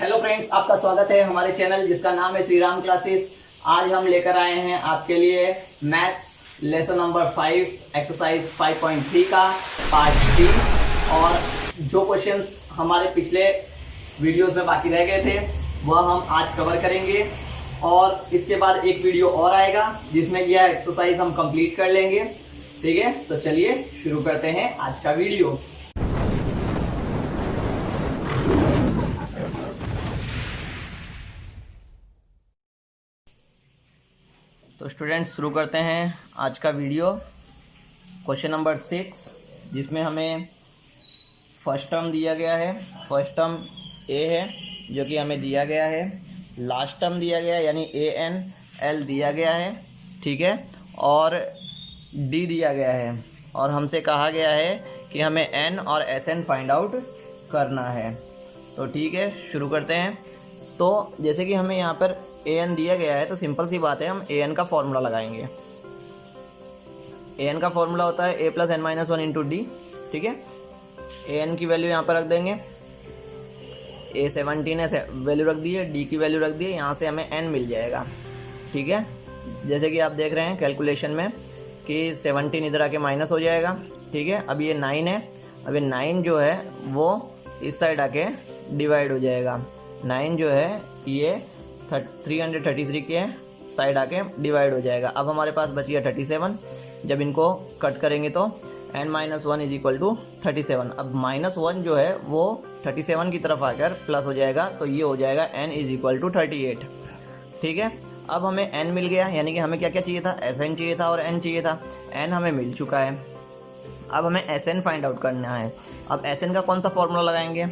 Hello friends, आपका स्वागत है हमारे चैनल जिसका नाम है श्री राम क्लासेस। आज हम लेकर आए हैं आपके लिए मैथ्स लेसन नंबर 5 एक्सरसाइज 5.3 का पार्ट 3। और जो क्वेश्चंस हमारे पिछले वीडियोस में बाकी रह गए थे वह हम आज कवर करेंगे। और इसके बाद एक वीडियो और आएगा जिसमें यह एक्सरसाइज हम कंप्लीट कर लेंगे। ठीक है, तो चलिए शुरू करते हैं आज का वीडियो। तो स्टूडेंट्स शुरू करते हैं आज का वीडियो। क्वेश्चन नंबर 6 जिसमें हमें फर्स्ट टर्म दिया गया है। फर्स्ट टर्म ए है जो कि हमें दिया गया है। लास्ट टर्म दिया गया है यानी ANL दिया गया है। ठीक है, और D दिया गया है और हमसे कहा गया है कि हमें N और SN फाइंड आउट करना है। तो ठीक है, शुरू करते हैं। तो जैसे कि हमें यहाँ पर AN दिया गया है तो सिंपल सी बात है, हम AN का फॉर्मूला लगाएंगे। AN का फॉर्मूला होता है A + n - 1 × D। ठीक है, AN की वैल्यू यहाँ पर रख देंगे। A 17 है, वैल्यू रख दिए। D की वैल्यू रख दिए। यहाँ से हमें N मिल जाएगा। ठीक है, जैसे कि आप देख रहे हैं कैलकुलेशन में कि 17 इधर आके माइनस हो जाएगा। ठीक है, अब ये 9 है। अब ये 9 जो है वो इस साइड आके डिवाइड हो जाएगा। 9 जो है ये 333 के साइड आके डिवाइड हो जाएगा। अब हमारे पास बच गया 37। जब इनको कट करेंगे तो n - 1 = 37। अब -1 जो है वो 37 की तरफ आकर प्लस हो जाएगा, तो ये हो जाएगा n = 38। ठीक है, अब हमें n मिल गया, यानी कि हमें क्या क्या चाहिए था, SN चाहिए था और n चाहिए था। n हमें मिल चुका है। अब हमें SN फाइंड आउट करना है। अब SN का कौन सा फॉर्मूला लगाएंगे?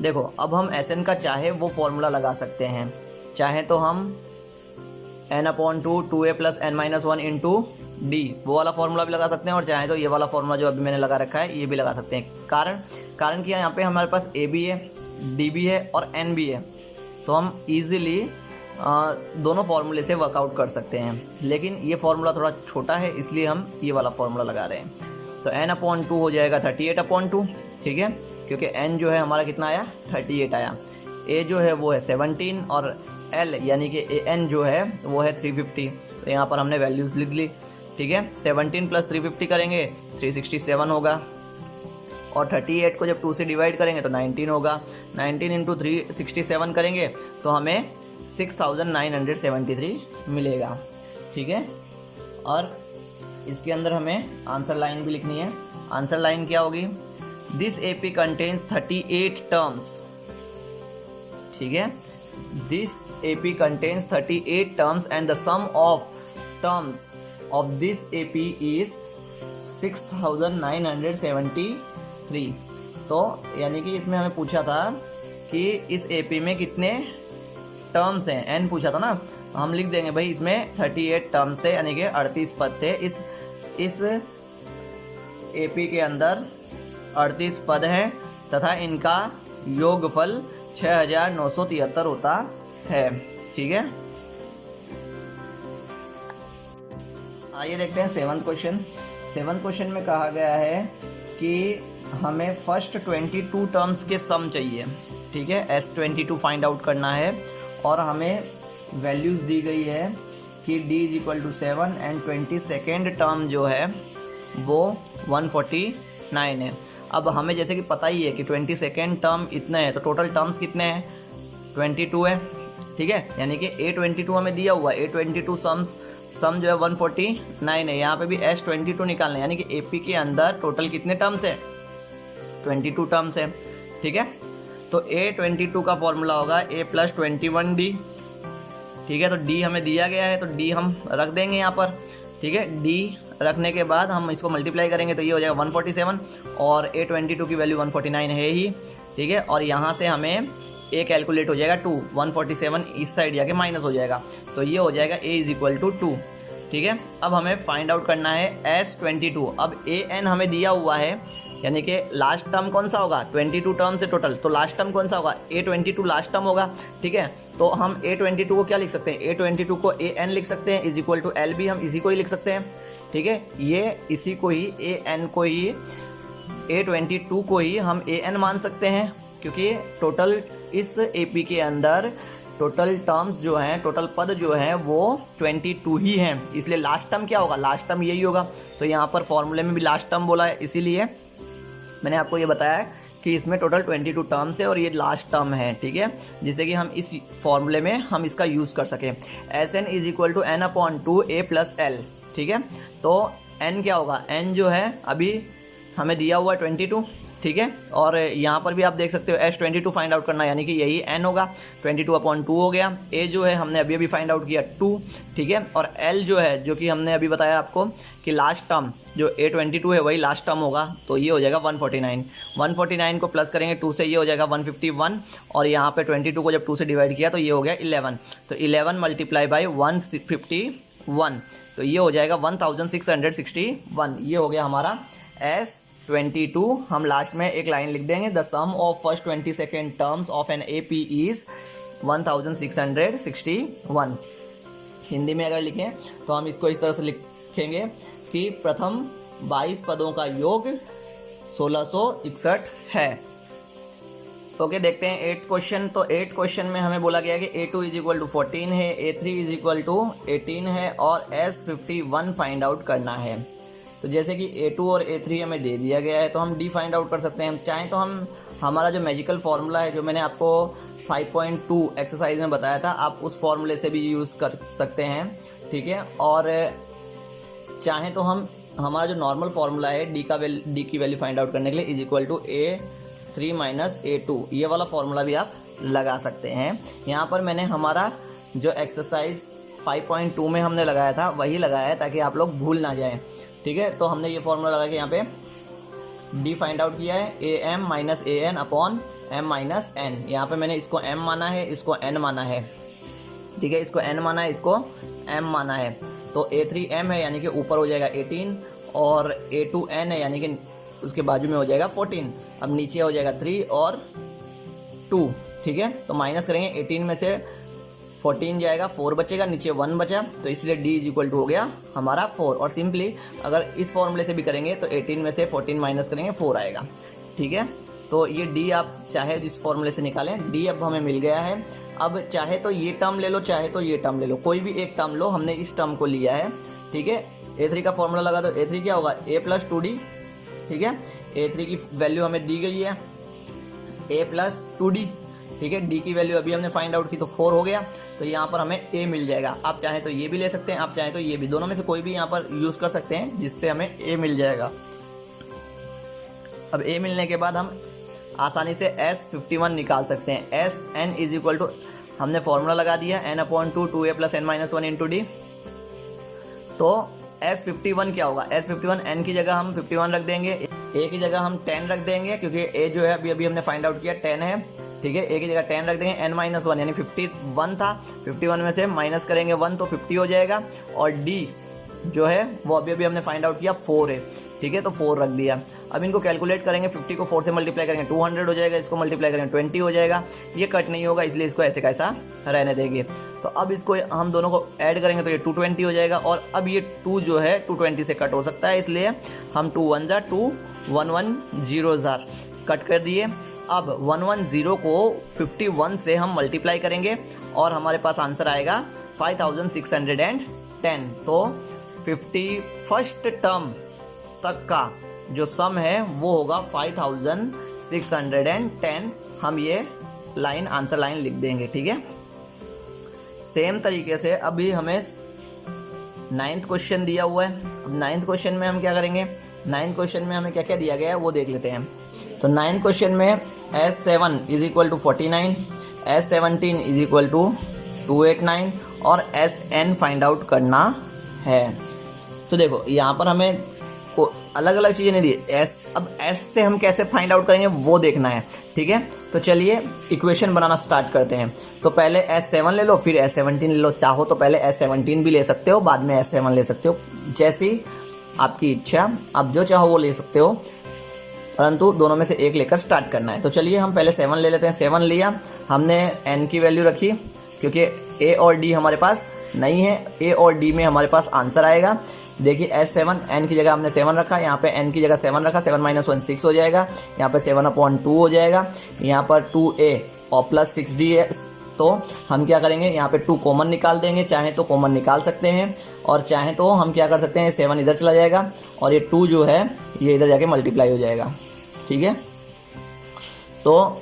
देखो, अब हम SN का चाहे वो फॉर्मूला लगा सकते हैं। चाहे तो हम n/2 2a + n - 1 × D वो वाला फॉर्मूला भी लगा सकते हैं, और चाहे तो ये वाला फॉर्मूला जो अभी मैंने लगा रखा है ये भी लगा सकते हैं। कारण कि यहाँ पे हमारे पास a भी है, D भी है और n भी है, तो हम इजीली दोनों फार्मूले से वर्कआउट कर सकते हैं। लेकिन ये फार्मूला थोड़ा छोटा है इसलिए हम ये वाला फार्मूला लगा रहे हैं। तो n/2 हो जाएगा 38/2। ठीक है, क्योंकि n जो है हमारा कितना आया, 38 आया। a जो है वो है 17 और l यानी कि AN जो है वो है 350। तो यहाँ पर हमने वैल्यूज़ लिख ली। ठीक है, 17 + 350 करेंगे 367 होगा, और 38 को जब 2 से डिवाइड करेंगे तो 19 होगा। 19 × 367 करेंगे तो हमें 6973 मिलेगा। ठीक है, और इसके अंदर हमें आंसर लाइन भी लिखनी है। आंसर लाइन क्या होगी? This AP contains 38 terms. ठीक है, this AP contains 38 terms and the sum of terms of this AP is 6973। तो यानी कि इसमें हमें पूछा था कि इस AP में कितने टर्म्स हैं, n पूछा था ना। हम लिख देंगे भाई इसमें 38 टर्म्स थे, यानी कि 38 पद थे। इस AP के अंदर 38 पद हैं तथा इनका योगफल 6973 होता है। ठीक है, आइए देखते हैं 7th क्वेश्चन। 7th क्वेश्चन में कहा गया है कि हमें फर्स्ट 22 टर्म्स के सम चाहिए। ठीक है, S22 फाइंड आउट करना है, और हमें वैल्यूज़ दी गई है कि D = 7 एंड 22nd टर्म जो है वो 149 है। अब हमें जैसे कि पता ही है कि 22nd टर्म इतने हैं, तो टोटल टर्म्स कितने हैं, 22 है। ठीक है, यानी कि A22 हमें दिया हुआ है। A22 सम जो है 149 है। यहाँ पे भी S22 निकालना है, यानी कि AP के अंदर टोटल कितने टर्म्स है, 22 टर्म्स है। ठीक है, तो A22 का फॉर्मूला होगा A + 21D। ठीक है, तो D हमें दिया गया है तो D हम रख देंगे यहाँ पर। ठीक है, D रखने के बाद हम इसको मल्टीप्लाई करेंगे तो ये हो जाएगा 147, और A22 की वैल्यू 149 है ही। ठीक है, और यहाँ से हमें A कैलकुलेट हो जाएगा 2, 147 इस साइड जाके माइनस हो जाएगा, तो ये हो जाएगा A = 2। ठीक है, अब हमें फाइंड आउट करना है S22। अब AN हमें दिया हुआ है, यानी कि लास्ट टर्म कौन सा होगा, 22 टर्म से टोटल, तो लास्ट टर्म कौन सा होगा, A22 लास्ट टर्म होगा। ठीक है, तो हम A22 को क्या लिख सकते हैं, A22 को AN लिख सकते हैं = L भी हम इसी को ही लिख सकते हैं। ठीक है, ये इसी को ही AN को ही A22 को ही हम AN मान सकते हैं, क्योंकि टोटल इस AP के अंदर टोटल टर्म्स जो हैं, टोटल पद जो हैं वो 22 ही हैं, इसलिए लास्ट टर्म क्या होगा, लास्ट टर्म यही होगा। तो यहाँ पर फॉर्मूले में भी लास्ट टर्म बोला है, इसीलिए मैंने आपको ये बताया है कि इसमें टोटल 22 टर्म्स है और ये लास्ट टर्म है, ठीक है, जिससे कि हम इस फॉर्मूले में हम इसका यूज़ कर सकें। Sn = n/2 a+l, ठीक है। तो n क्या होगा, n जो है अभी हमें दिया हुआ 22, ठीक है, और यहाँ पर भी आप देख सकते हो S22 फाइंड आउट करना, यानी कि यही n होगा, 22/2 हो गया। a जो है हमने अभी फाइंड आउट किया 2, ठीक है, और l जो है, जो कि हमने अभी बताया आपको कि लास्ट टर्म जो A22 है वही लास्ट टर्म होगा, तो ये हो जाएगा 149। 149 को प्लस करेंगे 2 से, ये हो जाएगा 151, और यहाँ पे 22 को जब 2 से डिवाइड किया तो ये हो गया 11, तो 11 मल्टीप्लाई बाई 151, तो ये हो जाएगा 1661, ये हो गया हमारा S22। हम लास्ट में एक लाइन लिख देंगे, the sum of first 22 terms of an AP is 1661। Hindi में अगर लिखें तो हम इसको इस तरह से लिखेंगे कि प्रथम 22 पदों का योग 1661 है। ओके, देखते हैं 8th क्वेश्चन। तो 8th क्वेश्चन में हमें बोला गया कि A2 = 14 है, A3 = 18 है और S51 फाइंड आउट करना है। तो जैसे कि A2 और A3 हमें दे दिया गया है, तो हम D फाइंड आउट कर सकते हैं। चाहें तो हम हमारा जो मैजिकल फार्मूला है, जो मैंने आपको 5.2 एक्सरसाइज में बताया था, आप उस फार्मूले से भी यूज़ कर सकते हैं, ठीक है। और चाहें तो हम हमारा जो नॉर्मल फार्मूला है D की वैल्यू फाइंड आउट करने के लिए A3 - A2, ये वाला फार्मूला भी आप लगा सकते हैं। यहाँ पर मैंने हमारा जो एक्सरसाइज 5.2 में हमने लगाया था वही लगाया है, ताकि आप लोग भूल ना जाएं, ठीक है। तो हमने ये फार्मूला लगा के यहाँ पे D फाइंड आउट किया है, AM - AN/m - n। यहाँ पे मैंने इसको m माना है, इसको n माना है, ठीक है, इसको n माना है, इसको m माना है। तो A3 m है, यानी कि ऊपर हो जाएगा 18, और A2 n है, यानी कि उसके बाजू में हो जाएगा 14। अब नीचे हो जाएगा 3 और 2, ठीक है। तो माइनस करेंगे, 18 में से 14 जाएगा, 4 बचेगा, नीचे 1 बचा, तो इसलिए D = हो गया हमारा 4। और सिंपली अगर इस फॉर्मूले से भी करेंगे तो 18 में से 14 माइनस करेंगे, 4 आएगा, ठीक है। तो ये D आप चाहे जिस फॉर्मूले से निकालें, D अब हमें मिल गया है। अब चाहे तो ये टर्म ले लो, चाहे तो ये टर्म ले लो, कोई भी एक टर्म लो, हमने इस टर्म को लिया है, ठीक है। A3 का फॉर्मूला लगा, तो A3 क्या होगा, A+2D, ठीक है। A3 की वैल्यू हमें दी गई है A+2D, ठीक है। D की वैल्यू अभी हमने फाइंड आउट की तो 4 हो गया, तो यहाँ पर हमें A मिल जाएगा। आप चाहें तो ये भी ले सकते हैं, आप चाहें तो ये भी, दोनों में से कोई भी यहाँ पर यूज़ कर सकते हैं, जिससे हमें A मिल जाएगा। अब A मिलने के बाद हम आसानी से S51 निकाल सकते हैं। Sn = हमने फॉर्मूला लगा दिया n/2 2a + n - 1 × D। तो S51 क्या होगा, S51 n की जगह हम 51 रख देंगे, A की जगह हम 10 रख देंगे, क्योंकि A जो है अभी हमने फाइंड आउट किया 10 है, ठीक है। A की जगह 10 रख देंगे, n - 1 यानी 51 था, 51 में से माइनस करेंगे 1 तो 50 हो जाएगा, और D जो है वो अभी हमने फाइंड आउट किया 4 है, ठीक है, तो 4 रख दिया। अब इनको कैलकुलेट करेंगे, 50 को 4 से मल्टीप्लाई करेंगे 200 हो जाएगा, इसको मल्टीप्लाई करेंगे 20 हो जाएगा, ये कट नहीं होगा, इसलिए इसको ऐसे कैसा रहने देंगे। तो अब इसको हम दोनों को ऐड करेंगे तो ये 220 हो जाएगा, और अब ये 2 जो है 220 से कट हो सकता है, इसलिए हम 2 1 जार 2 110 जार कट कर दिए। अब 110 को 51 से हम मल्टीप्लाई करेंगे और हमारे पास आंसर आएगा 5610। तो 51st टर्म तक का जो सम है वो होगा 5610। हम ये लाइन आंसर लाइन लिख देंगे, ठीक है। सेम तरीके से अभी हमें 9th क्वेश्चन दिया हुआ है। अब 9th क्वेश्चन में हम क्या करेंगे, 9th क्वेश्चन में हमें क्या क्या दिया गया है वो देख लेते हैं। तो 9th क्वेश्चन में S7 = 49, S17 = 289 और Sn फाइंड आउट करना है। तो देखो यहाँ पर हमें अलग अलग चीज़ें नहीं दी, अब S से हम कैसे फाइंड आउट करेंगे वो देखना है, ठीक है। तो चलिए इक्वेशन बनाना स्टार्ट करते हैं। तो पहले S7 ले लो, फिर S17 ले लो, चाहो तो पहले S17 भी ले सकते हो, बाद में S7 ले सकते हो, जैसी आपकी इच्छा, आप जो चाहो वो ले सकते हो, परंतु दोनों में से एक लेकर स्टार्ट करना है। तो चलिए हम पहले 7 ले लेते हैं। 7 लिया हमने, n की वैल्यू रखी, क्योंकि A और D हमारे पास नहीं है, A और D में हमारे पास आंसर आएगा। देखिए S7, n की जगह हमने 7 रखा, यहाँ पे n की जगह 7 रखा, 7 - 1 6 हो जाएगा, यहाँ पे 7/2 हो जाएगा, यहाँ पर 2a और प्लस 6D है, तो हम क्या करेंगे यहाँ पे 2 कॉमन निकाल देंगे, चाहे तो कॉमन निकाल सकते हैं और चाहे तो हम क्या कर सकते हैं 7 इधर चला जाएगा और ये 2 जो है ये इधर जाके मल्टीप्लाई हो जाएगा। ठीक है, तो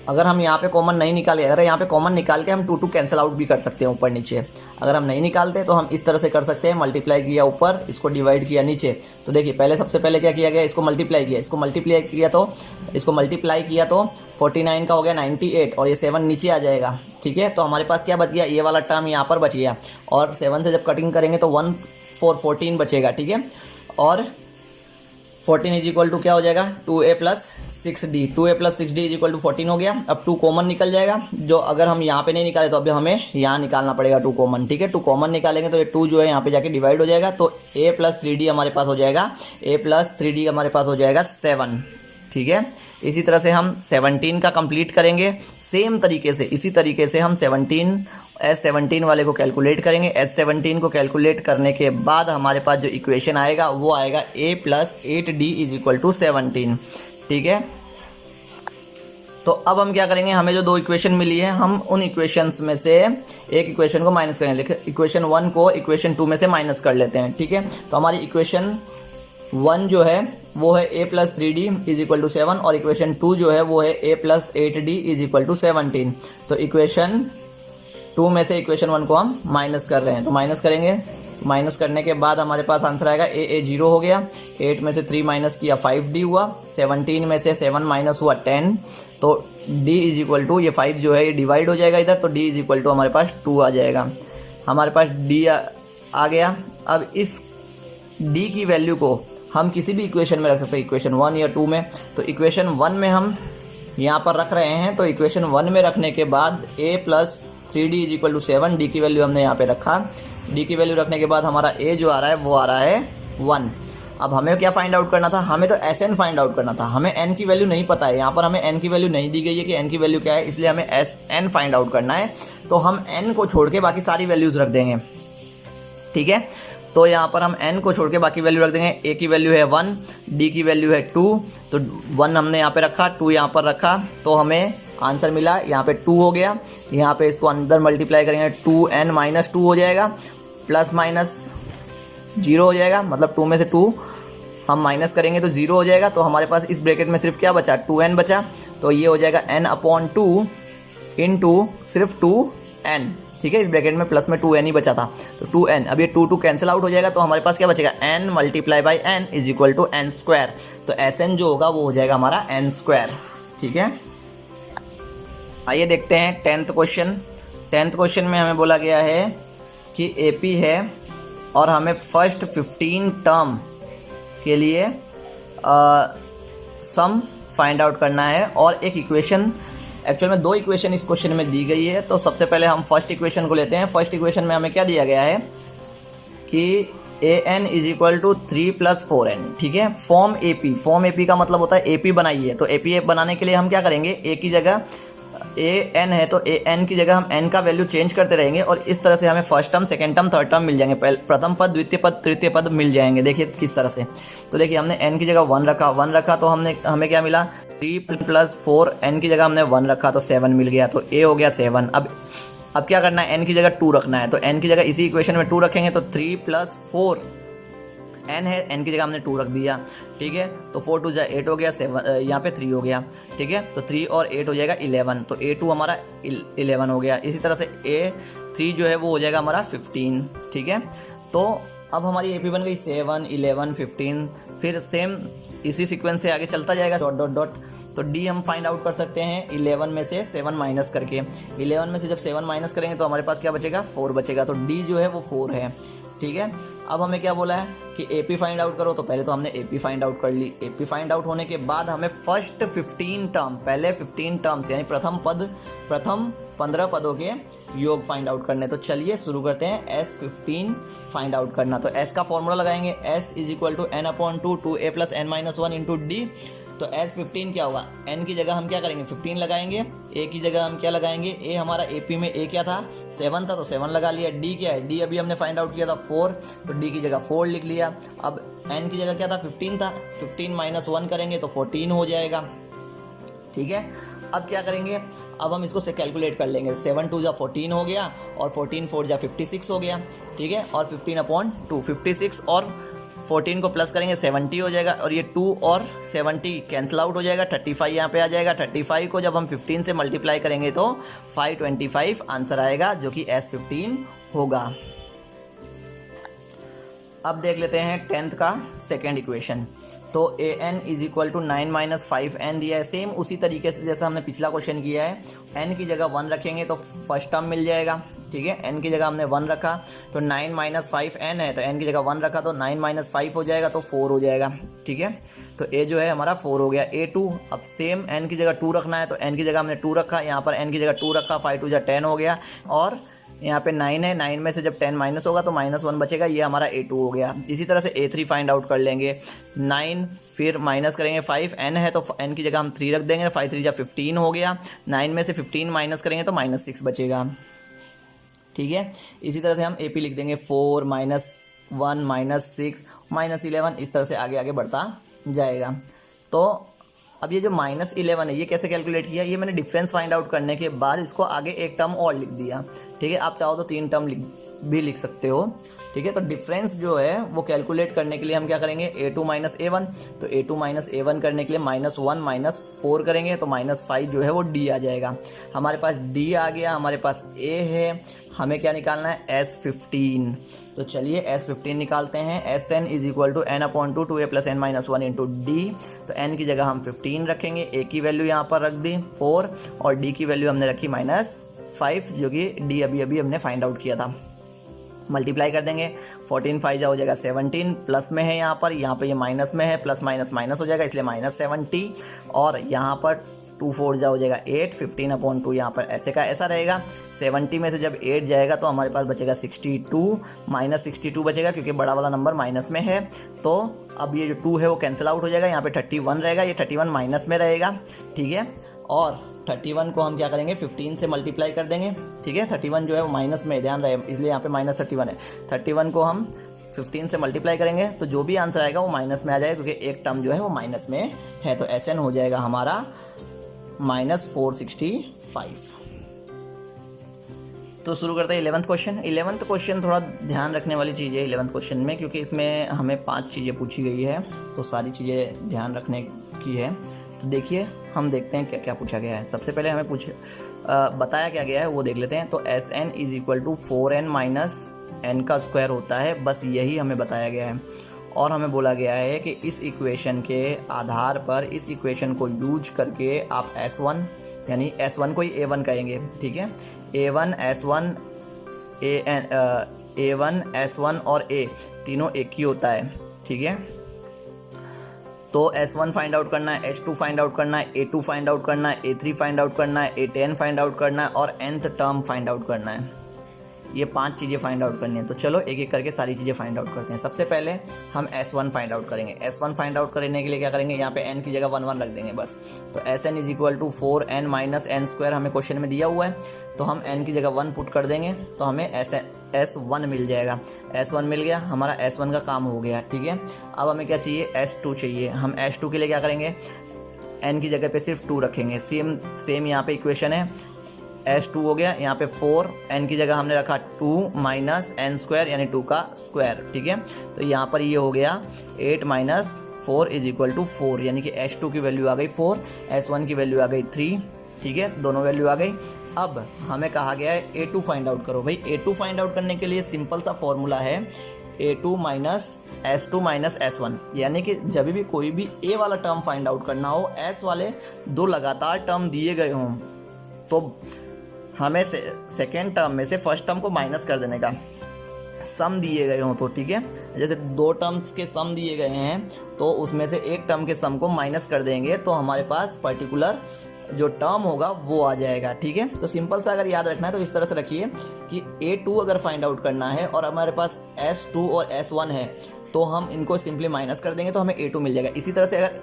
अगर हम यहाँ पे कॉमन नहीं निकाले, अगर यहाँ पे कॉमन निकाल के हम 2 कैंसिल आउट भी कर सकते हैं ऊपर नीचे। अगर हम नहीं निकालते तो हम इस तरह से कर सकते हैं, मल्टीप्लाई किया ऊपर, इसको डिवाइड किया नीचे। तो देखिए पहले सबसे पहले क्या किया गया, इसको मल्टीप्लाई किया, इसको मल्टीप्लाई किया तो 49 का हो गया 98 और ये 7 नीचे आ जाएगा। ठीक है, तो हमारे पास क्या बच गया, ये वाला टर्म यहाँ पर बच गया और 7 से जब कटिंग करेंगे तो 1 4 14 बचेगा। ठीक है, और 14 इज इक्वल टू क्या हो जाएगा 2a plus 6d, 2a plus 6d is equal to 14 हो गया। अब 2 कॉमन निकल जाएगा, जो अगर हम यहाँ पे नहीं निकाले तो अभी हमें यहाँ निकालना पड़ेगा 2 कॉमन। ठीक है, 2 कॉमन निकालेंगे तो ये 2 जो है यहाँ पे जाके डिवाइड हो जाएगा, तो a प्लस 3d हमारे पास हो जाएगा, a प्लस 3d हमारे पास हो जाएगा 7। ठीक है, इसी तरह से हम 17 का कंप्लीट करेंगे सेम तरीके से, इसी तरीके से हम S17 वाले को कैलकुलेट करेंगे। S17 को कैलकुलेट करने के बाद हमारे पास जो इक्वेशन आएगा वो आएगा a plus 8d is equal to 17। ठीक है, तो अब हम क्या करेंगे, हमें जो 2 इक्वेशन मिली है हम उन इक्वेशंस में से एक इक्वेशन को माइनस करेंगे, लेकिन इक्वेशन 1 को इक्वेशन 2 में से माइनस कर लेते हैं। ठीक है, तो हमारी इक्वेशन 1 जो है वो है a plus 3d is equal to 7 और इक्वेशन 2 जो है वो है a plus 8d is equal to 17। तो इक्वेशन 2 में से इक्वेशन 1 को हम माइनस कर रहे हैं, तो माइनस करेंगे, माइनस करने के बाद हमारे पास आंसर आएगा a 0 हो गया, 8 में से 3 माइनस किया 5d हुआ, 17 में से 7 माइनस हुआ 10, तो d इज इक्वल टू ये 5 जो है ये डिवाइड हो जाएगा इधर, तो d इज इक्वल टू हमारे पास 2 आ जाएगा। हमारे पास d आ गया। अब इस d की वैल्यू को हम किसी भी इक्वेशन में रख सकते हैं, इक्वेशन 1 या 2 में। तो इक्वेशन 1 में हम यहाँ पर रख रहे हैं, तो इक्वेशन 1 में रखने के बाद a plus 3d is equal to 7, D की वैल्यू हमने यहाँ पे रखा, डी की वैल्यू रखने के बाद हमारा a जो आ रहा है वो आ रहा है 1। अब हमें क्या फाइंड आउट करना था, हमें तो Sn फाइंड आउट करना था, हमें n की वैल्यू नहीं पता है, यहाँ पर हमें n की वैल्यू नहीं दी गई है कि n की वैल्यू क्या है, इसलिए हमें Sn फाइंड आउट करना है। तो हम n को छोड़ के बाकी सारी वैल्यूज़ रख देंगे। ठीक है, तो यहाँ पर हम n को छोड़ के बाकी वैल्यू रख देंगे। a की वैल्यू है 1, d की वैल्यू है 2, तो 1 हमने यहाँ पे रखा, 2 यहाँ पर रखा, तो हमें आंसर मिला यहाँ पे 2 हो गया। यहाँ पे इसको अंदर मल्टीप्लाई करेंगे 2n माइनस 2 हो जाएगा, प्लस माइनस 0 हो जाएगा, मतलब 2 में से 2 हम माइनस करेंगे तो 0 हो जाएगा। तो हमारे पास इस ब्रैकेट में सिर्फ क्या बचा, 2n बचा, तो ये हो जाएगा n/2 इंटू सिर्फ 2n। ठीक है, इस ब्रैकेट में प्लस में 2n ही बचा था, तो 2n। अब ये 2 कैंसिल आउट हो जाएगा, तो हमारे पास क्या बचेगा, n multiply by n is equal to n square. तो Sn जो होगा वो हो जाएगा हमारा n स्क्वायर। ठीक है, आइए देखते हैं 10th क्वेश्चन। 10th क्वेश्चन में हमें बोला गया है कि AP है और हमें फर्स्ट 15 टर्म के लिए सम फाइंड आउट करना है, और एक इक्वेशन, एक्चुअल में 2 इक्वेशन इस क्वेश्चन में दी गई है। तो सबसे पहले हम फर्स्ट इक्वेशन को लेते हैं। फर्स्ट इक्वेशन में हमें क्या दिया गया है कि an is equal to 3 plus 4n। ठीक है, फॉर्म AP का मतलब होता है AP बनाइए। तो AP बनाने के लिए हम क्या करेंगे, a की जगह an है तो an की जगह हम n का वैल्यू चेंज करते रहेंगे, और इस तरह से हमें first term, second term, third term मिल जाएंगे, प्रथम पद, द्वितीय पद, तृतीय पद मिल जाएंगे। देखिए किस तरह से, तो देखिए हमने n की जगह 1 रखा तो हमें क्या मिला, 3 प्लस 4, n की जगह हमने 1 रखा तो 7 मिल गया, तो a हो गया 7। अब क्या करना है, n की जगह 2 रखना है, तो n की जगह इसी इक्वेशन में 2 रखेंगे, तो 3 प्लस 4 n है, n की जगह हमने 2 रख दिया। ठीक है, तो 4 2 8 हो गया, 7 यहाँ पे 3 हो गया। ठीक है, तो 3 और 8 हो जाएगा 11, तो a2 हमारा 11 हो गया। इसी तरह से a3 जो है वो हो जाएगा हमारा 15। ठीक है, तो अब हमारी AP बन गई 7 11 15, फिर सेम इसी सीक्वेंस से आगे चलता जाएगा डॉट डॉट डॉट। तो D हम फाइंड आउट कर सकते हैं 11 में से 7 माइनस करके। 11 में से जब 7 माइनस करेंगे तो हमारे पास क्या बचेगा, 4 बचेगा, तो D जो है वो 4 है। ठीक है, अब हमें क्या बोला है कि AP फाइंड आउट करो, तो पहले तो हमने AP फाइंड आउट कर ली। AP फाइंड आउट होने के बाद हमें फर्स्ट 15 टर्म, पहले 15 टर्म्स यानी प्रथम 15 पदों के योग फाइंड आउट करने। तो चलिए शुरू करते हैं S15 फाइंड आउट करना। तो S का फॉर्मूला लगाएंगे, S is equal to n/2 2a plus n minus 1 into D. तो S15 क्या होगा, n की जगह हम क्या करेंगे 15 लगाएंगे, a की जगह हम क्या लगाएंगे, a हमारा AP में a क्या था 7 था, तो 7 लगा लिया। d क्या है, d अभी हमने फाइंड आउट किया था 4, तो d की जगह 4 लिख लिया। अब n की जगह क्या था 15 था, 15 माइनस 1 करेंगे तो 14 हो जाएगा। ठीक है, अब क्या करेंगे, अब हम इसको से कैलकुलेट कर लेंगे। 7 2 जा 14 हो गया और 14 4 जा 56 हो गया, ठीक है। और 15/2, 56 और 14 को प्लस करेंगे 70 हो जाएगा, और ये 2 और 70 कैंसिल आउट हो जाएगा, 35 यहाँ पे आ जाएगा। 35 को जब हम 15 से मल्टीप्लाई करेंगे तो 525 आंसर आएगा, जो कि S15 होगा। अब देख लेते हैं 10th का सेकेंड इक्वेशन। तो an is equal to 9 - 5n दिया है, सेम उसी तरीके से जैसा हमने पिछला क्वेश्चन किया है। n की जगह 1 रखेंगे तो फर्स्ट टर्म मिल जाएगा, ठीक है। n की जगह हमने 1 रखा तो 9 - 5n है, तो n की जगह 1 रखा तो 9 - 5 हो जाएगा, तो 4 हो जाएगा, ठीक है। तो a जो है हमारा 4 हो गया। a2, अब सेम n की जगह 2 रखना है, तो n की जगह हमने 2 रखा, यहाँ पर n की जगह 2 रखा, 5 2 जा 10 हो गया, और यहाँ पे 9 है, 9 में से जब 10 माइनस होगा तो -1 बचेगा, ये हमारा a2 हो गया। इसी तरह से a3 फाइंड आउट कर लेंगे। 9 फिर माइनस करेंगे 5, n है तो n की जगह हम 3 रख देंगे, 5 3 जा 15 हो गया। 9 में से 15 माइनस करेंगे तो -6 बचेगा, ठीक है। इसी तरह से हम AP लिख देंगे 4 -1 -6 -11, इस तरह से आगे आगे बढ़ता जाएगा। तो अब ये जो -11 है ये कैसे कैलकुलेट किया, ये मैंने डिफरेंस फाइंड आउट करने के बाद इसको आगे एक टर्म और लिख दिया, ठीक है। आप चाहो तो 3 टर्म भी लिख सकते हो, ठीक है। तो डिफरेंस जो है वो कैलकुलेट करने के लिए हम क्या करेंगे, a2 - a1, तो a2 - a1 करने के लिए -1 -4 करेंगे तो -5 जो है वो d आ जाएगा। हमारे पास d आ गया, हमारे पास a है, हमें क्या निकालना है, S15। तो चलिए S15 निकालते हैं। Sn is equal to n/2 2a + n - 1 into d। तो n की जगह हम 15 रखेंगे, a की वैल्यू यहाँ पर रख दी 4, और d की वैल्यू हमने रखी -5, जो कि d अभी हमने फाइंड आउट किया था। मल्टीप्लाई कर देंगे, 14 5 जा हो जाएगा 17, प्लस में है यहाँ पे ये माइनस में है, प्लस माइनस हो जाएगा, इसलिए -70, और यहाँ पर 2 4 जा हो जाएगा 8, 15/2 यहाँ पर ऐसे का ऐसा रहेगा। 70 में से जब 8 जाएगा तो हमारे पास बचेगा 62, -62 बचेगा, क्योंकि बड़ा वाला नंबर माइनस में है। तो अब ये जो 2 है वो कैंसिल आउट हो जाएगा, यहाँ पे 31 रहेगा, ये 31 माइनस में रहेगा, ठीक है। और 31 को हम क्या करेंगे, 15 से मल्टीप्लाई कर देंगे, ठीक है। 31 जो है वो माइनस में, ध्यान रहे, इसलिए यहाँ पे -31 है। 31 को हम 15 से मल्टीप्लाई करेंगे तो जो भी आंसर आएगा वो माइनस में आ जाएगा, क्योंकि एक टर्म जो है वो माइनस में है। तो Sn हो जाएगा हमारा -465। तो शुरू करते हैं 11th क्वेश्चन। 11th क्वेश्चन थोड़ा ध्यान रखने वाली चीज़ है 11th क्वेश्चन में, क्योंकि इसमें हमें 5 चीज़ें पूछी गई है, तो सारी चीज़ें ध्यान रखने की है। तो देखिए, हम देखते हैं क्या क्या पूछा गया है। सबसे पहले हमें बताया क्या गया है वो देख लेते हैं। तो Sn is equal to 4n - n का स्क्वायर होता है, बस यही हमें बताया गया है। और हमें बोला गया है कि इस इक्वेशन के आधार पर, इस इक्वेशन को यूज करके आप S1, यानी S1 को ही A1 कहेंगे, ठीक है। A1 S1 और A तीनों एक ही होता है, ठीक है। तो S1 फाइंड आउट करना है, S2 फाइंड आउट करना है, A2 फाइंड आउट करना है, A3 फाइंड आउट करना है, A10 फाइंड आउट करना है, और nth टर्म फाइंड आउट करना है। ये 5 चीज़ें फाइंड आउट करनी है। तो चलो एक एक करके सारी चीज़ें फाइंड आउट करते हैं। सबसे पहले हम S1 फाइंड आउट करेंगे। S1 फाइंड आउट करने के लिए क्या करेंगे, यहाँ पे n की जगह 1 1 रख देंगे बस। तो Sn is equal to 4n - n² हमें क्वेश्चन में दिया हुआ है, तो हम n की जगह 1 पुट कर देंगे तो हमें S1 मिल जाएगा। S1 मिल गया, हमारा S1 का काम हो गया, ठीक है। अब हमें क्या चाहिए, S2 चाहिए। हम S2 के लिए क्या करेंगे, n की जगह पे सिर्फ 2 रखेंगे। सेम यहाँ पे इक्वेशन है, S2 हो गया, यहाँ पे 4, n की जगह हमने रखा 2 - n² यानी 2 का स्क्वायर, ठीक है। तो यहाँ पर ये हो गया 8 - 4 इज इक्वल टू 4, यानी कि S2 की वैल्यू आ गई 4, S1 की वैल्यू आ गई 3, ठीक है, दोनों वैल्यू आ गई। अब हमें कहा गया है A2 फाइंड आउट करो। भाई A2 फाइंड आउट करने के लिए सिंपल सा फॉर्मूला है A2 - S2 - S1, यानी कि जब भी कोई भी A वाला टर्म फाइंड आउट करना हो, S वाले 2 लगातार टर्म दिए गए हों, तो हमें सेकेंड टर्म में से फर्स्ट टर्म को माइनस कर देने का, सम दिए गए हों तो, ठीक है। जैसे 2 टर्म्स के सम दिए गए हैं तो उसमें से एक टर्म के सम को माइनस कर देंगे तो हमारे पास पर्टिकुलर जो टर्म होगा वो आ जाएगा, ठीक है। तो सिंपल सा अगर याद रखना है तो इस तरह से रखिए कि A2 अगर फाइंड आउट करना है और हमारे पास S2 और S1 है तो हम इनको सिंपली माइनस कर देंगे तो हमें A2 मिल जाएगा। इसी तरह से अगर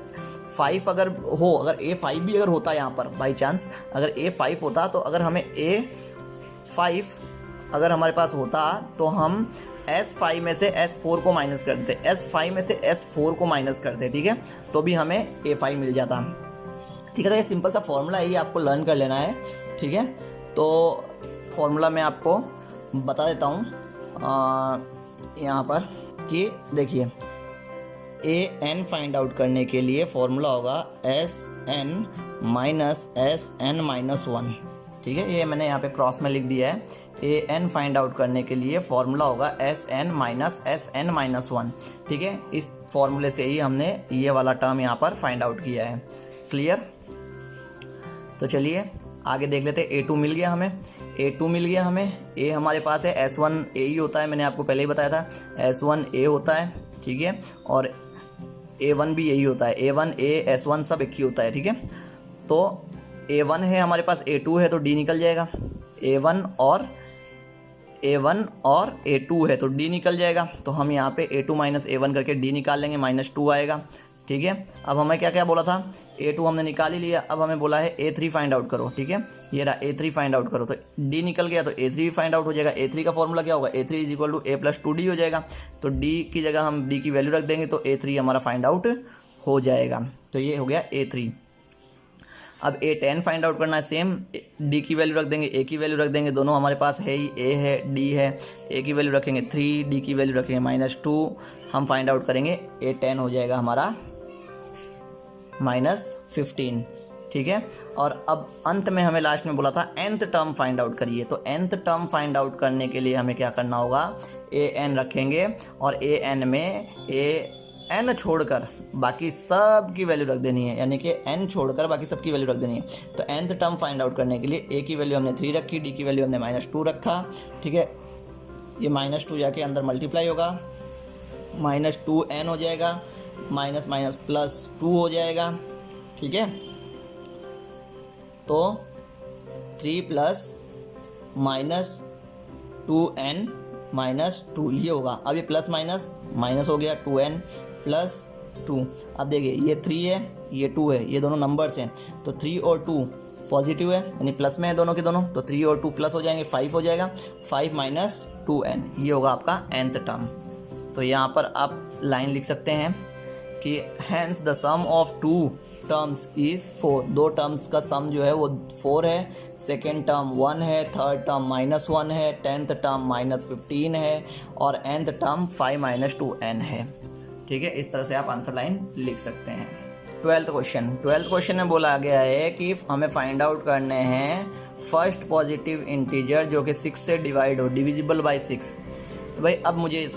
5 अगर हो, अगर A5 भी अगर होता यहाँ पर बाई चांस, अगर A5 होता तो अगर हमें A5 अगर हमारे पास होता तो हम S5 में से S4 को माइनस कर देते, S5 में से S4 को माइनस करते, ठीक है, तो भी हमें A5 मिल जाता, ठीक ठीक है। तो ये सिंपल सा फॉर्मूला है, ये आपको लर्न कर लेना है, ठीक है। तो फॉर्मूला मैं आपको बता देता हूँ यहाँ पर कि देखिए ए एन फाइंड आउट करने के लिए फॉर्मूला होगा S N minus S N minus one, ठीक है। ये मैंने यहाँ पे क्रॉस में लिख दिया है। ए एन फाइंड आउट करने के लिए फॉर्मूला होगा एस एन माइनस वन, ठीक है। इस फॉर्मूले से ही हमने ये वाला टर्म यहाँ पर फाइंड आउट किया है। क्लियर? तो चलिए आगे देख लेते हैं। A2 मिल गया हमें, A2 मिल गया हमें। A हमारे पास है, S1 A ही होता है, मैंने आपको पहले ही बताया था S1 A होता है, ठीक है। और A1 भी यही होता है, A1 A S1 सब एक ही होता है, ठीक है। तो A1 है हमारे पास, A2 है तो D निकल जाएगा। A1 और A2 है तो D निकल जाएगा। तो हम यहाँ पे A2 माइनस A1 करके D निकाल लेंगे, -2 आएगा, ठीक है। अब हमें क्या क्या बोला था, A2 हमने निकाल ही लिया, अब हमें बोला है A3 फाइंड आउट करो, ठीक है। ये रहा A3 फाइंड आउट करो, तो D निकल गया तो A3 भी फाइंड आउट हो जाएगा। A3 का फॉर्मूला क्या होगा, A3 is equal to A plus 2D हो जाएगा। तो D की जगह हम D की वैल्यू रख देंगे तो A3 हमारा फाइंड आउट हो जाएगा। तो ये हो गया A3। अब A10 फाइंड आउट करना है, सेम D की वैल्यू रख देंगे, A की वैल्यू रख देंगे, दोनों हमारे पास है ही, A है D है। A की वैल्यू रखेंगे 3, D की वैल्यू रखेंगे -2, हम फाइंड आउट करेंगे A10 हो जाएगा हमारा -15, ठीक है। और अब अंत में हमें लास्ट में बोला था nth टर्म फाइंड आउट करिए। तो nth टर्म फाइंड आउट करने के लिए हमें क्या करना होगा, an रखेंगे और an में an छोड़कर बाकी सब की वैल्यू रख देनी है, यानी कि n छोड़कर बाकी सब की वैल्यू रख देनी है। तो nth टर्म फाइंड आउट करने के लिए a की वैल्यू हमने 3 रखी, d की वैल्यू हमने -2 रखा, ठीक है। ये -2 जाके अंदर मल्टीप्लाई होगा, -2n हो जाएगा, माइनस माइनस +2 हो जाएगा, ठीक है। तो 3 + -2n -2 ये होगा। अब ये प्लस माइनस हो गया, 2n + 2। अब देखिए ये 3 है, ये 2 है, ये दोनों नंबर्स हैं। तो 3 और 2 पॉजिटिव है, यानी प्लस में है दोनों के दोनों। तो 3 और 2 प्लस हो जाएंगे, 5 हो जाएगा। 5 - 2n ये होगा आपका nth टर्म। तो यहाँ पर आप लाइन लिख सकते हैं कि hence the sum of 2 terms is 4। 2 terms का सम जो है वो 4 है। सेकेंड टर्म 1 है, थर्ड टर्म -1 है, 10th टर्म -15 है और nth टर्म 5 - 2n है, ठीक है। इस तरह से आप आंसर लाइन लिख सकते हैं। 12th क्वेश्चन में बोला गया है कि हमें फाइंड आउट करने हैं फर्स्ट पॉजिटिव इंटीजर जो कि 6 से डिवाइड हो, डिविजिबल बाय 6। भाई अब मुझे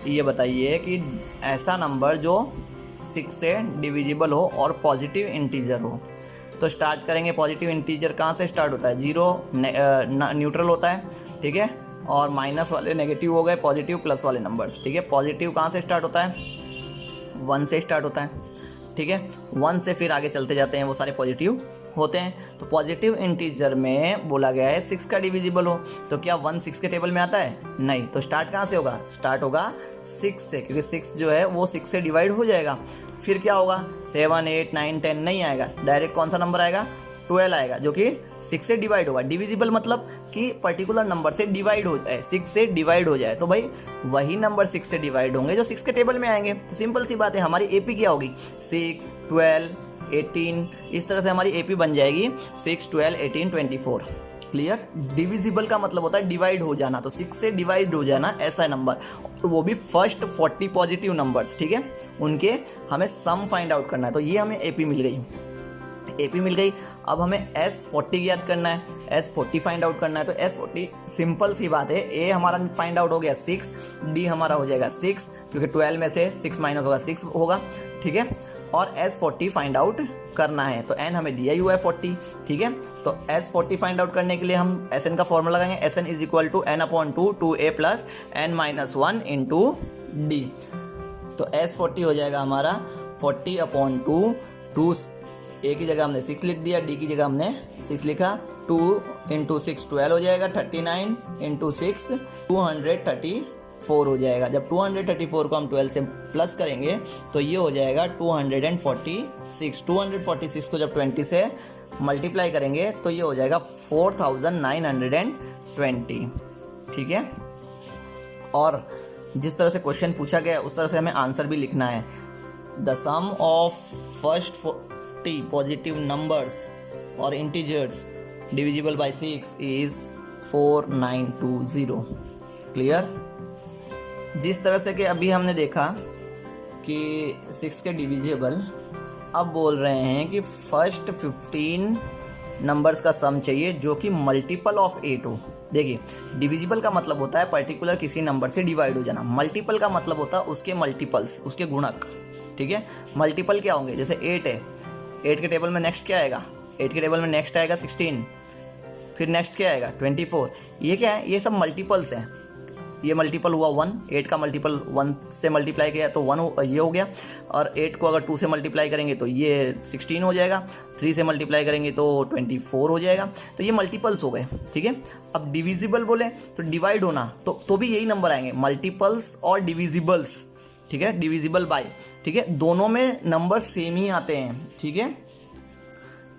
ये बताइए कि ऐसा नंबर जो 6 से डिविजिबल हो और पॉजिटिव इंटीजर हो। तो स्टार्ट करेंगे, पॉजिटिव इंटीजर कहाँ से स्टार्ट होता है, 0 न्यूट्रल होता है, ठीक है। और माइनस वाले नेगेटिव हो गए, पॉजिटिव प्लस वाले नंबर्स, ठीक है। पॉजिटिव कहाँ से स्टार्ट होता है, 1 से स्टार्ट होता है, ठीक है। 1 से फिर आगे चलते जाते हैं, वो सारे पॉजिटिव होते हैं। तो पॉजिटिव इंटीजर में बोला गया है 6 का डिविजिबल हो। तो क्या 1 6 के टेबल में आता है, नहीं। तो स्टार्ट कहाँ से होगा, स्टार्ट होगा 6 से, क्योंकि 6 जो है वो 6 से डिवाइड हो जाएगा। फिर क्या होगा, 7 8 9 10 नहीं आएगा, डायरेक्ट कौन सा नंबर आएगा, 12 आएगा, जो कि 6 से डिवाइड होगा। डिविजिबल मतलब कि पर्टिकुलर नंबर से डिवाइड हो जाए, 6 से डिवाइड हो जाए। तो भाई वही नंबर 6 से डिवाइड होंगे जो 6 के टेबल में आएंगे। तो सिंपल सी बात है, हमारी एपी क्या होगी, 6 12 18, इस तरह से हमारी एपी बन जाएगी 6 12 18 24। क्लियर? डिविजिबल का मतलब होता है डिवाइड हो जाना, तो 6 से डिवाइड हो जाना ऐसा नंबर, तो वो भी फर्स्ट 40 पॉजिटिव नंबर्स, ठीक है। उनके हमें सम फाइंड आउट करना है। तो ये हमें एपी मिल गई, एपी मिल गई। अब हमें S40 याद करना है, S40 फाइंड आउट करना है। तो S40 सिंपल सी बात है, A हमारा फाइंड आउट हो गया 6, D हमारा हो जाएगा 6, क्योंकि 12 में से 6 माइनस होगा 6 होगा, ठीक है। और S40 फाइंड आउट करना है, तो n हमें दिया ही हुआ है 40, ठीक है। तो S40 फाइंड आउट करने के लिए हम Sn का फॉर्मूला लगाएंगे, Sn is equal to n/2 2a plus n-1 into d। तो S40 हो जाएगा हमारा 40/2, 2 a की जगह हमने 6 लिख दिया, d की जगह हमने 6 लिखा, 2 × 6 12 हो जाएगा, 39 × 6 234 हो जाएगा। जब 234 को हम 12 से प्लस करेंगे तो ये हो जाएगा 246। 246 को जब 20 से मल्टीप्लाई करेंगे तो ये हो जाएगा 4920, ठीक है। और जिस तरह से क्वेश्चन पूछा गया उस तरह से हमें आंसर भी लिखना है। The sum of first 50 positive numbers और integers divisible by 6 is 4920। Clear. जिस तरह से कि अभी हमने देखा कि 6 के डिविजिबल, अब बोल रहे हैं कि फर्स्ट 15 नंबर्स का सम चाहिए जो कि मल्टीपल ऑफ 8 हो। देखिए, डिविजिबल का मतलब होता है पर्टिकुलर किसी नंबर से डिवाइड हो जाना, मल्टीपल का मतलब होता है उसके मल्टीपल्स, उसके गुणक। ठीक है, मल्टीपल क्या होंगे, जैसे 8 है, 8 के टेबल में नेक्स्ट क्या आएगा, 8 के टेबल में नेक्स्ट आएगा 16, फिर नेक्स्ट क्या आएगा 24। ये क्या है, ये सब मल्टीपल्स हैं। ये मल्टीपल हुआ 1, 8 का मल्टीपल 1 से मल्टीप्लाई किया तो 1 ये हो गया, और 8 को अगर 2 से मल्टीप्लाई करेंगे तो ये 16 हो जाएगा, 3 से मल्टीप्लाई करेंगे तो 24 हो जाएगा। तो ये मल्टीपल्स हो गए। ठीक है, अब डिविजिबल बोले तो डिवाइड होना, तो भी यही नंबर आएंगे, मल्टीपल्स और डिविजिबल्स। ठीक है, डिविजिबल बाय, ठीक है, दोनों में नंबर सेम ही आते हैं। ठीक है,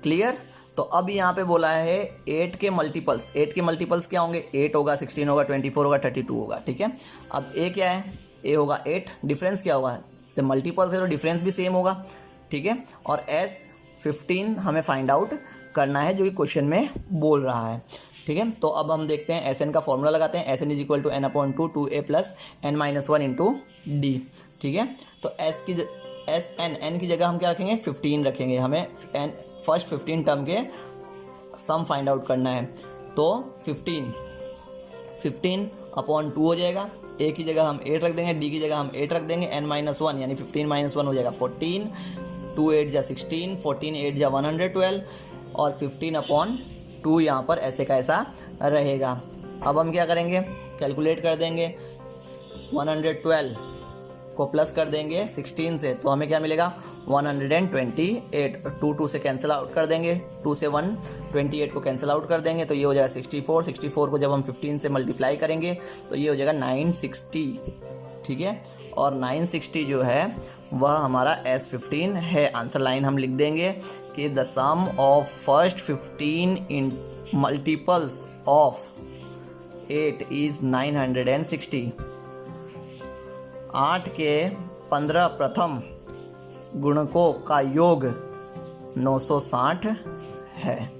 क्लियर। तो अब यहाँ पे बोला है 8 के मल्टीपल्स, 8 के मल्टीपल्स क्या होंगे, 8 होगा, 16 होगा, 24 होगा, 32 होगा। ठीक है, अब ए क्या है, ए होगा 8, डिफरेंस क्या होगा, तो मल्टीपल्स है तो डिफरेंस भी सेम होगा। ठीक है, और एस 15 हमें फाइंड आउट करना है जो कि क्वेश्चन में बोल रहा है। ठीक है, तो अब हम देखते हैं एस एन का फॉर्मूला लगाते हैं, S N is equal to n/2 2a plus n-1 into D. ठीक है, तो एस एन की जगह हम क्या रखेंगे, 15 रखेंगे। हमें फर्स्ट 15 टर्म के सम फाइंड आउट करना है, तो 15/2 हो जाएगा। ए की जगह हम 8 रख देंगे, डी की जगह हम 8 रख देंगे, n-1 यानी 15-1 हो जाएगा 14, 2 8 जा 16, 14 8 जा 112, और 15/2 यहाँ पर ऐसे का ऐसा रहेगा। अब हम क्या करेंगे, कैलकुलेट कर देंगे, 112 को प्लस कर देंगे 16 से, तो हमें क्या मिलेगा 128। 2 से कैंसिल आउट कर देंगे, 2 से 128 को कैंसिल आउट कर देंगे, तो ये हो जाएगा 64। 64 को जब हम 15 से मल्टीप्लाई करेंगे तो ये हो जाएगा 960। ठीक है, और 960 जो है वह हमारा S15 है। आंसर लाइन हम लिख देंगे कि the sum of first 15 in multiples of 8 is 960। 8 के 15 प्रथम गुणकों का योग 960 है।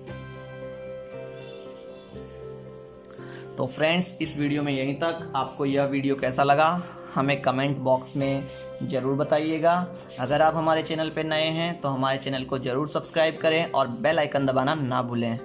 तो फ्रेंड्स, इस वीडियो में यहीं तक। आपको यह वीडियो कैसा लगा हमें कमेंट बॉक्स में ज़रूर बताइएगा। अगर आप हमारे चैनल पर नए हैं तो हमारे चैनल को ज़रूर सब्सक्राइब करें और बेल आइकन दबाना ना भूलें।